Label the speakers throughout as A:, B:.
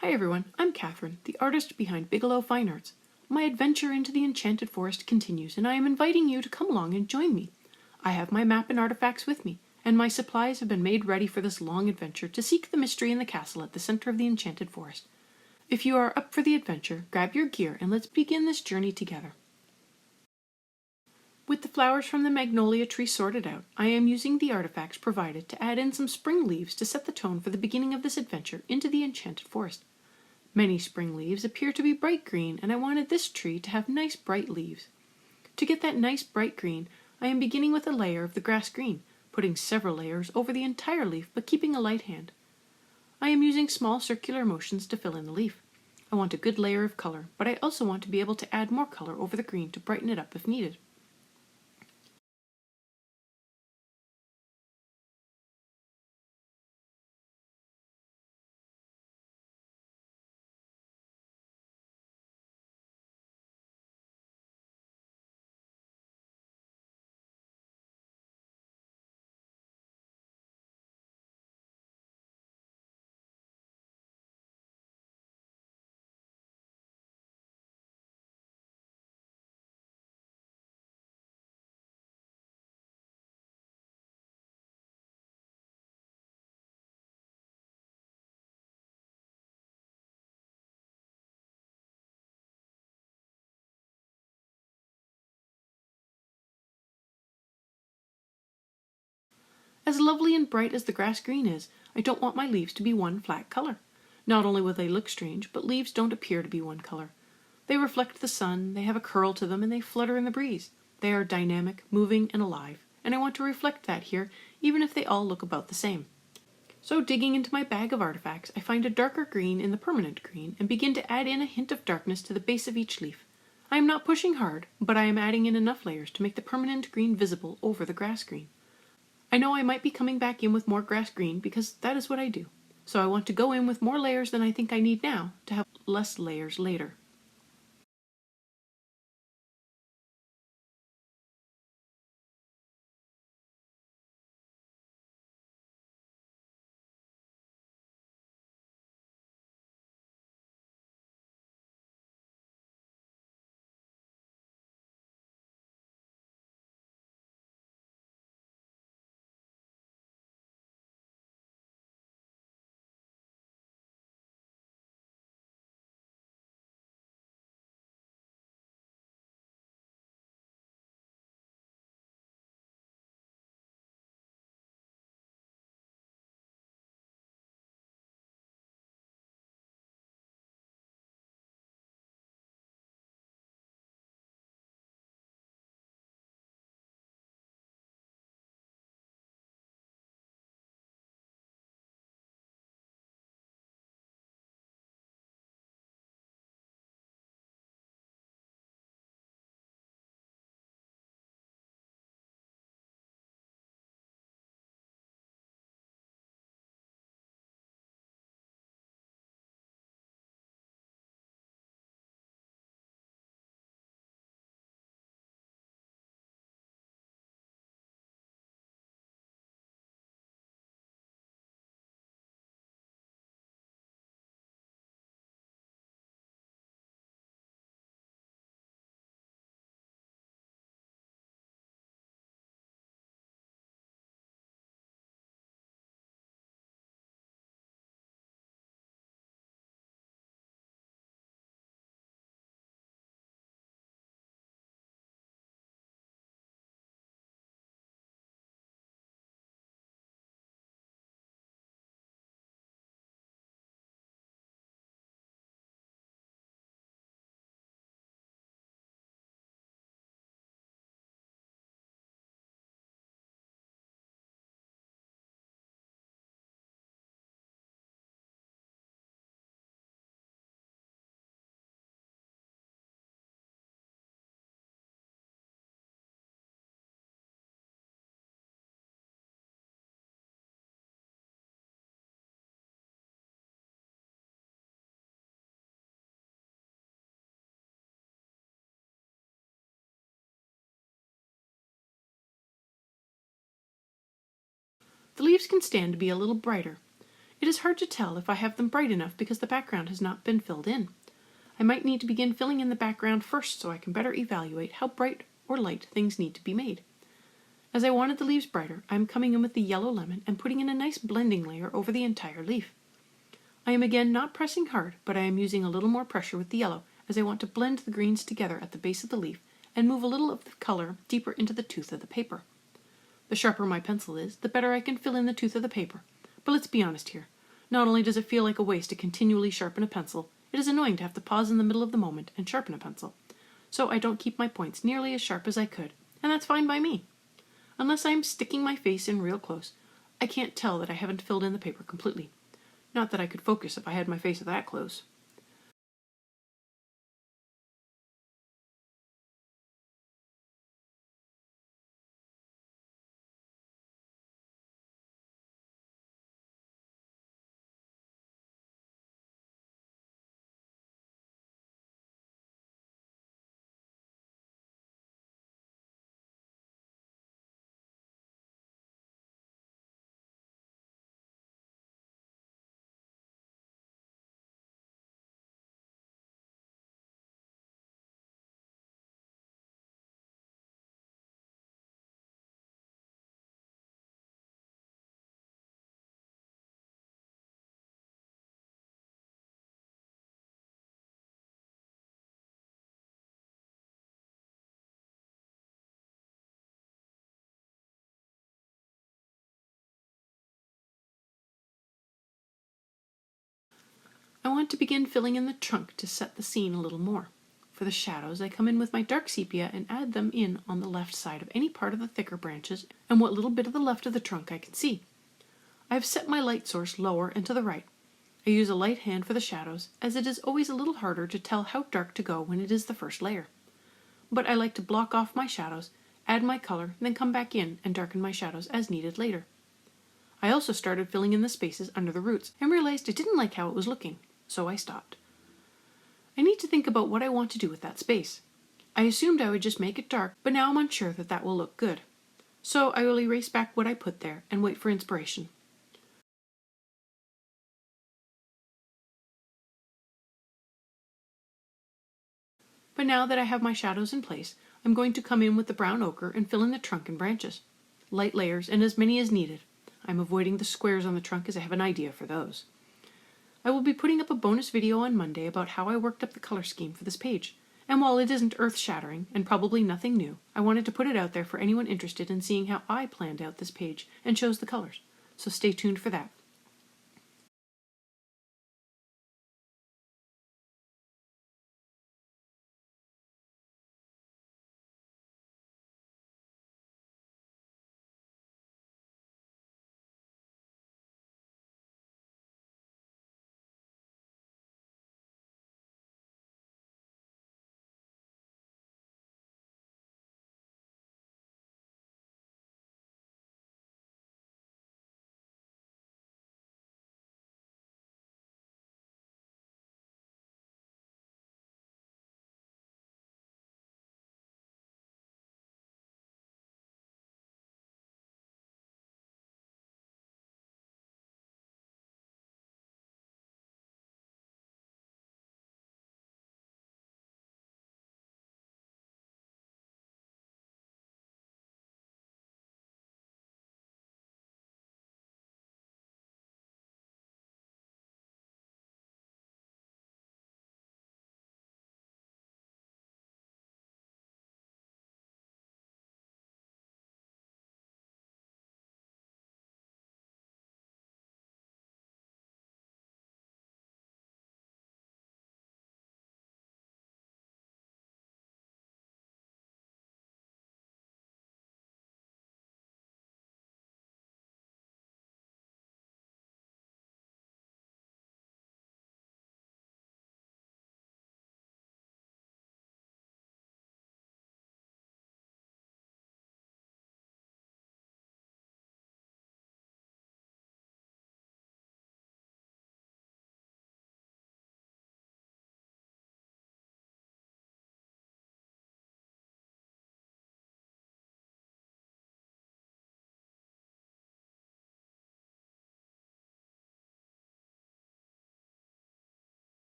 A: Hi everyone, I'm Catherine, the artist behind Bigelow Fine Arts. My adventure into the Enchanted Forest continues, and I am inviting you to come along and join me. I have my map and artifacts with me, and my supplies have been made ready for this long adventure to seek the mystery in the castle at the center of the Enchanted Forest. If you are up for the adventure, grab your gear and let's begin this journey together. With the flowers from the magnolia tree sorted out, I am using the artifacts provided to add in some spring leaves to set the tone for the beginning of this adventure into the Enchanted Forest. Many spring leaves appear to be bright green, and I wanted this tree to have nice bright leaves. To get that nice bright green, I am beginning with a layer of the grass green, putting several layers over the entire leaf but keeping a light hand. I am using small circular motions to fill in the leaf. I want a good layer of color, but I also want to be able to add more color over the green to brighten it up if needed. As lovely and bright as the grass green is, I don't want my leaves to be one flat color. Not only will they look strange, but leaves don't appear to be one color. They reflect the sun, they have a curl to them, and they flutter in the breeze. They are dynamic, moving, and alive, and I want to reflect that here, even if they all look about the same. So digging into my bag of artifacts, I find a darker green in the permanent green and begin to add in a hint of darkness to the base of each leaf. I am not pushing hard, but I am adding in enough layers to make the permanent green visible over the grass green. I know I might be coming back in with more grass green because that is what I do. So I want to go in with more layers than I think I need now to have less layers later. The leaves can stand to be a little brighter. It It is hard to tell if I have them bright enough because the background has not been filled in. I might need to begin filling in the background first so I can better evaluate how bright or light things need to be made. As I wanted the leaves brighter, I am coming in with the yellow lemon and putting in a nice blending layer over the entire leaf. I am again not pressing hard, but I am using a little more pressure with the yellow as I want to blend the greens together at the base of the leaf and move a little of the color deeper into the tooth of the paper. The sharper my pencil is, the better I can fill in the tooth of the paper. But let's be honest here. Not only does it feel like a waste to continually sharpen a pencil, it is annoying to have to pause in the middle of the moment and sharpen a pencil. So I don't keep my points nearly as sharp as I could, and that's fine by me. Unless I am sticking my face in real close, I can't tell that I haven't filled in the paper completely. Not that I could focus if I had my face that close. I want to begin filling in the trunk to set the scene a little more. For the shadows, I come in with my dark sepia and add them in on the left side of any part of the thicker branches and what little bit of the left of the trunk I can see. I have set my light source lower and to the right. I use a light hand for the shadows, as it is always a little harder to tell how dark to go when it is the first layer. But I like to block off my shadows, add my color, then come back in and darken my shadows as needed later. I also started filling in the spaces under the roots and realized I didn't like how it was looking, so I stopped. I need to think about what I want to do with that space. I assumed I would just make it dark, but now I'm unsure that that will look good. So I will erase back what I put there and wait for inspiration. But now that I have my shadows in place, I'm going to come in with the brown ochre and fill in the trunk and branches. Light layers and as many as needed. I'm avoiding the squares on the trunk as I have an idea for those. I will be putting up a bonus video on Monday about how I worked up the color scheme for this page. And while it isn't earth-shattering and probably nothing new, I wanted to put it out there for anyone interested in seeing how I planned out this page and chose the colors. So stay tuned for that.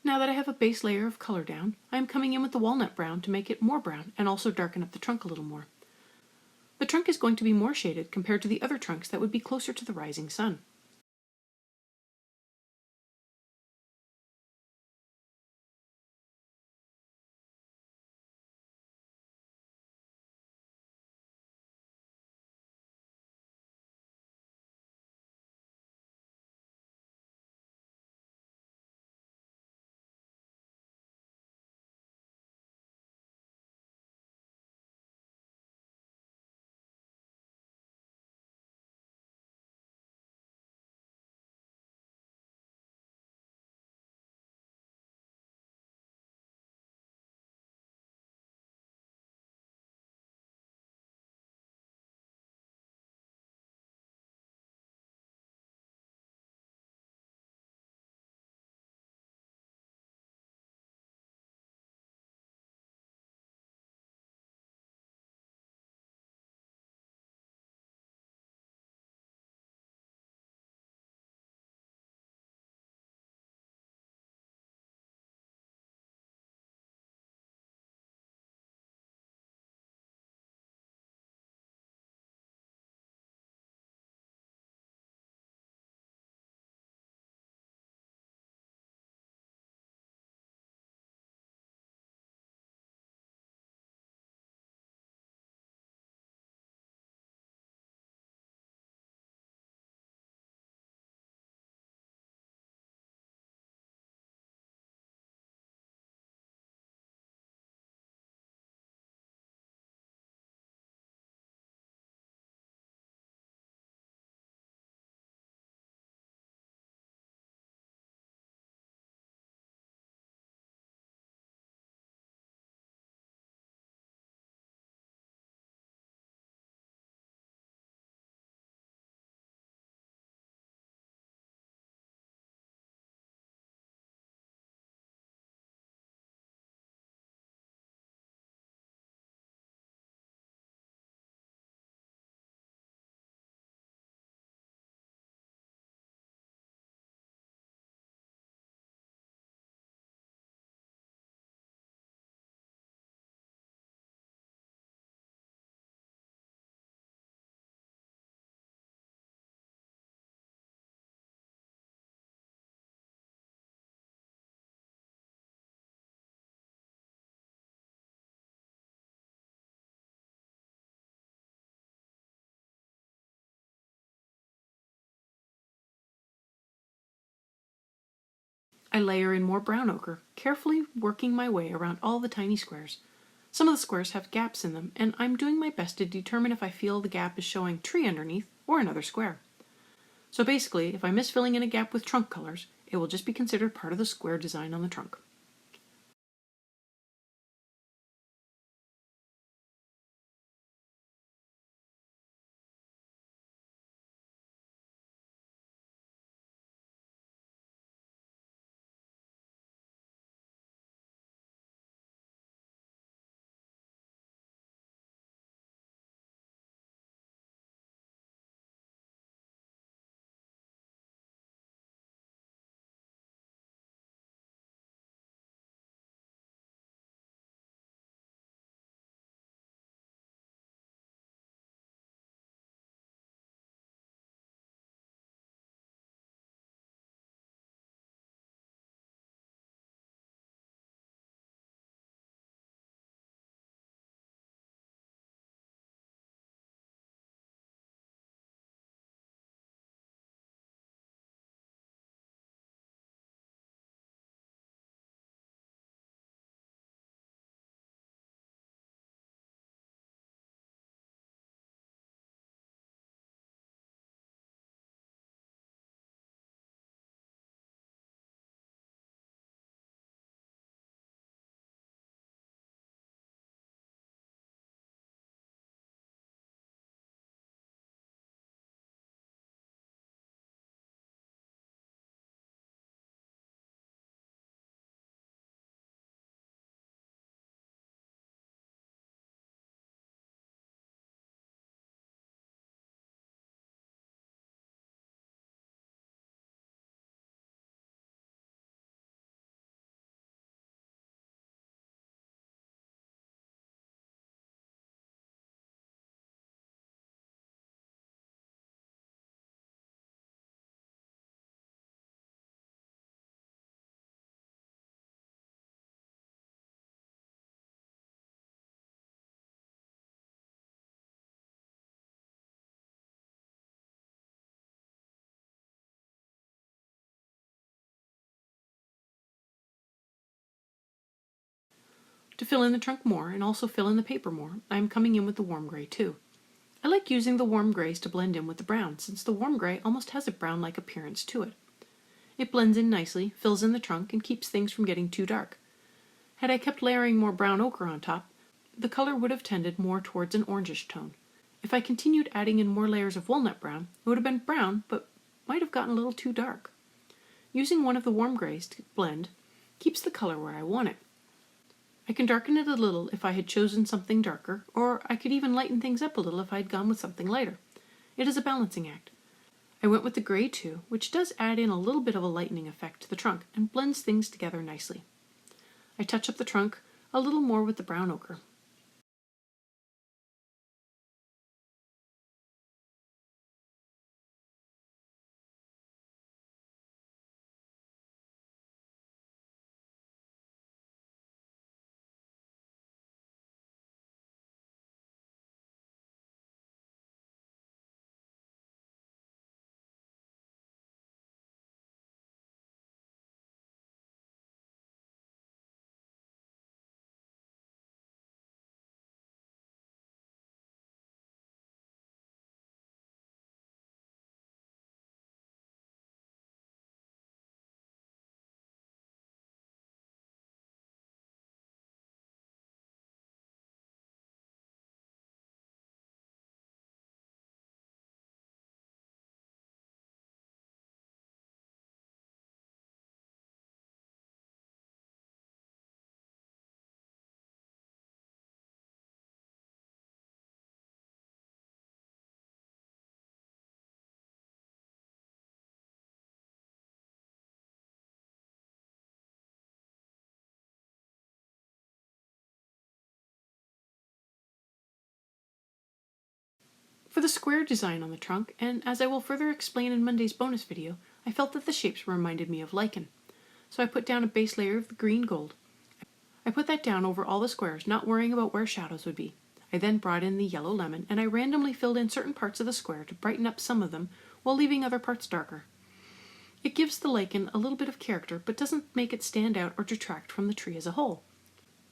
A: Now that I have a base layer of color down, I am coming in with the walnut brown to make it more brown and also darken up the trunk a little more. The trunk is going to be more shaded compared to the other trunks that would be closer to the rising sun. I layer in more brown ochre, carefully working my way around all the tiny squares. Some of the squares have gaps in them, and I'm doing my best to determine if I feel the gap is showing tree underneath or another square. So basically, if I miss filling in a gap with trunk colors, it will just be considered part of the square design on the trunk. To fill in the trunk more and also fill in the paper more, I am coming in with the warm gray too. I like using the warm grays to blend in with the brown, since the warm gray almost has a brown-like appearance to it. It blends in nicely, fills in the trunk, and keeps things from getting too dark. Had I kept layering more brown ochre on top, the color would have tended more towards an orangish tone. If I continued adding in more layers of walnut brown, it would have been brown, but might have gotten a little too dark. Using one of the warm grays to blend keeps the color where I want it. I can darken it a little if I had chosen something darker, or I could even lighten things up a little if I had gone with something lighter. It is a balancing act. I went with the gray too, which does add in a little bit of a lightening effect to the trunk and blends things together nicely. I touch up the trunk a little more with the brown ochre. For the square design on the trunk, and as I will further explain in Monday's bonus video, I felt that the shapes reminded me of lichen. So I put down a base layer of the green gold. I put that down over all the squares, not worrying about where shadows would be. I then brought in the yellow lemon, and I randomly filled in certain parts of the square to brighten up some of them while leaving other parts darker. It gives the lichen a little bit of character, but doesn't make it stand out or detract from the tree as a whole.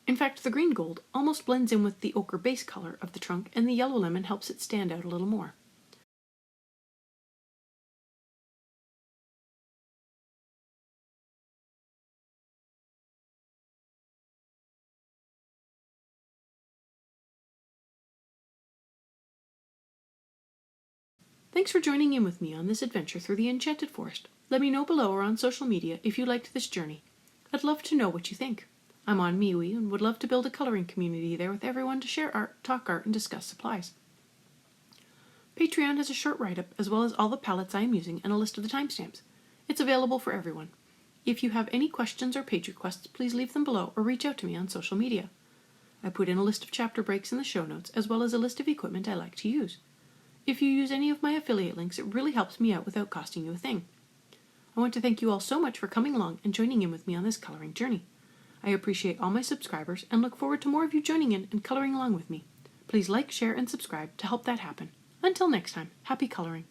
A: In fact, the green gold almost blends in with the ochre base color of the trunk, and the yellow lemon helps it stand out a little more. Thanks for joining in with me on this adventure through the Enchanted Forest. Let me know below or on social media if you liked this journey. I'd love to know what you think. I'm on MeWe and would love to build a coloring community there with everyone to share art, talk art, and discuss supplies. Patreon has a short write-up as well as all the palettes I am using and a list of the timestamps. It's available for everyone. If you have any questions or page requests, please leave them below or reach out to me on social media. I put in a list of chapter breaks in the show notes as well as a list of equipment I like to use. If you use any of my affiliate links, it really helps me out without costing you a thing. I want to thank you all so much for coming along and joining in with me on this coloring journey. I appreciate all my subscribers and look forward to more of you joining in and coloring along with me. Please like, share, and subscribe to help that happen. Until next time, happy coloring.